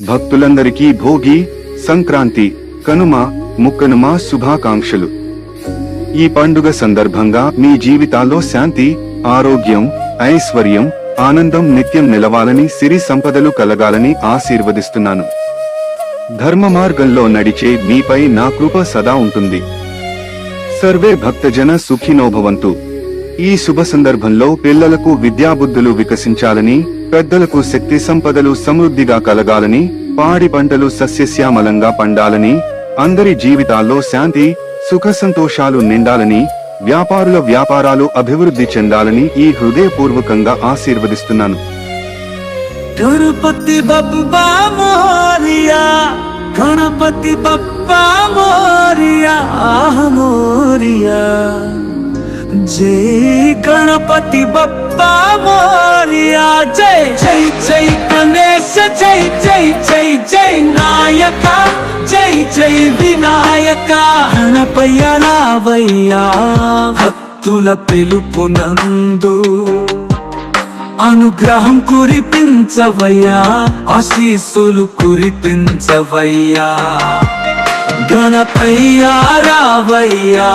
భక్తులందరికీ భోగి, సంక్రాంతి, కనుమ, ముక్కనుమ శుభాకాంక్షలు. ఈ పండుగ సందర్భంగా మీ జీవితాల్లో శాంతి, ఆరోగ్యం, ఐశ్వర్యం, ఆనందం నిత్యం నిలవాలని, సిరి సంపదలు కలగాలని ఆశీర్వదిస్తున్నాను. ధర్మ మార్గంలో నడిచే మీపై నా కృప సదా ఉంటుంది. సర్వే భక్తజన సుఖినో భవంతు. ఈ శుభ సందర్భంలో పిల్లలకు విద్యాబుద్ధులు వికసించాలని, పెద్దలకు శక్తి సంపదలు సమృద్ధిగా కలగాలని, పాడి పంటలు సస్యశ్యామలంగా పండాలని, అందరి జీవితాల్లో శాంతి, సుఖ సంతోషాలు నిండాలని, వ్యాపారుల వ్యాపారాలు అభివృద్ధి చెందాలని ఈ హృదయపూర్వకంగా ఆశీర్వదిస్తున్నాను. గణపతి బప్పా మోరియా, గణపతి బప్పా మోరియా, మోరియా. జై గణపతి బప్పా మోరియా, జై జై జై గణేశ, జై జై జై జై నాయక, జై జై వినాయక. గణపయ్య రావయ్యా, భక్తుల పిలుపునందు అనుగ్రహం కురిపించవయ్యా, ఆశీస్సులు కురిపించవయ్యా. గణపయ్య రావయ్యా.